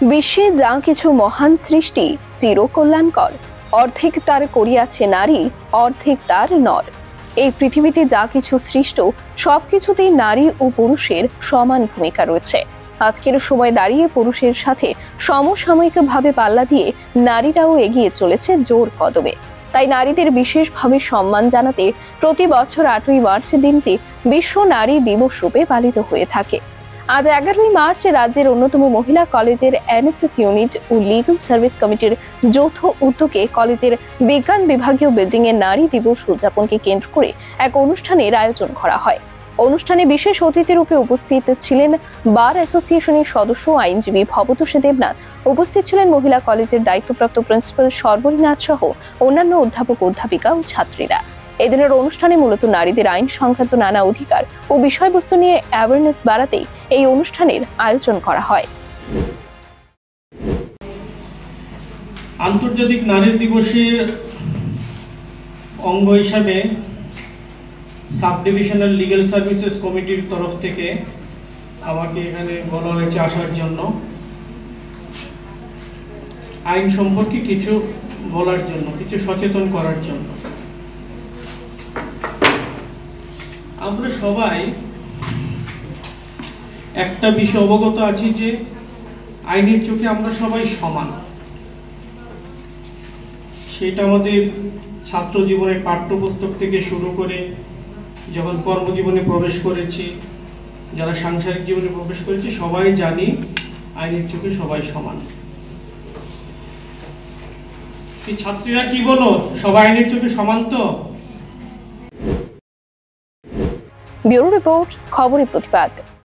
বিশ্বে যা কিছু মহান সৃষ্টি চিরকল্যাণকর, অর্ধেক তার করিয়াছে নারী, অর্ধেক তার নর। এই পৃথিবীতে যা কিছু সৃষ্ট সবকিছুতেই নারী ও পুরুষের সমান ভূমিকা রয়েছে। আজকের সময় দাঁড়িয়ে পুরুষের সাথে সমসাময়িকভাবে পাল্লা দিয়ে নারীরাও এগিয়ে চলেছে জোর কদমে। তাই নারীদের বিশেষভাবে সম্মান জানাতে প্রতি বছর 8ই মার্চ দিনটি বিশ্ব নারী দিবস রূপে পালিত হয়ে থাকে। আজ 11ই মার্চ রাজ্যের অন্যতম মহিলা কলেজের এনএসএস ইউনিট ও লিগ্যাল সার্ভিস কমিটির যৌথ উদ্যোগে কলেজের বিজ্ঞান বিভাগীয় বিল্ডিং এ নারী দিবস উদযাপনকে কেন্দ্র করে এক অনুষ্ঠানের আয়োজন করা হয়। অনুষ্ঠানে বিশেষ অতিথি রূপে উপস্থিত ছিলেন বার অ্যাসোসিয়েশনের সদস্য আইনজীবী ভবতোষী দেবনাথ। উপস্থিত ছিলেন মহিলা কলেজের দায়িত্বপ্রাপ্ত প্রিন্সিপাল সর্বরীনাথ সহ অন্যান্য অধ্যাপক অধ্যাপিকা ও ছাত্রীরা। এদিনের অনুষ্ঠানে মূলত নারীদের আইন সংক্রান্ত নানা অধিকার ও বিষয়বস্তু নিয়ে অ্যাওয়ারনেস বাড়াতেই এই অনুষ্ঠানের আয়োজন করা হয়। আন্তর্জাতিক নারী দিবসের অঙ্গ হিসাবে সাব ডিভিশনাল লিগ্যাল সার্ভিসেস কমিটির তরফ থেকে আমাকে এখানে বলা হয়েছে আসার জন্য, আইন সম্পর্কে কিছু বলার জন্য, কিছু সচেতন করার জন্য। আমরা সবাই একটা বিষয় অবগত আছি যে আইনের চোখে আমরা সবাই সমান। সেটা আমাদের ছাত্র জীবনের পাঠ্যপুস্তক থেকে শুরু করে যখন কর্মজীবনে প্রবেশ করেছি, যারা সাংসারিক জীবনে প্রবেশ করেছি, সবাই জানি আইনের চোখে সবাই সমান। এই ছাত্রীরা কি বলো, সবাই আইনের চোখে সমান তো? ব্যুরো রিপোর্ট, খবরের প্রতিবাদ।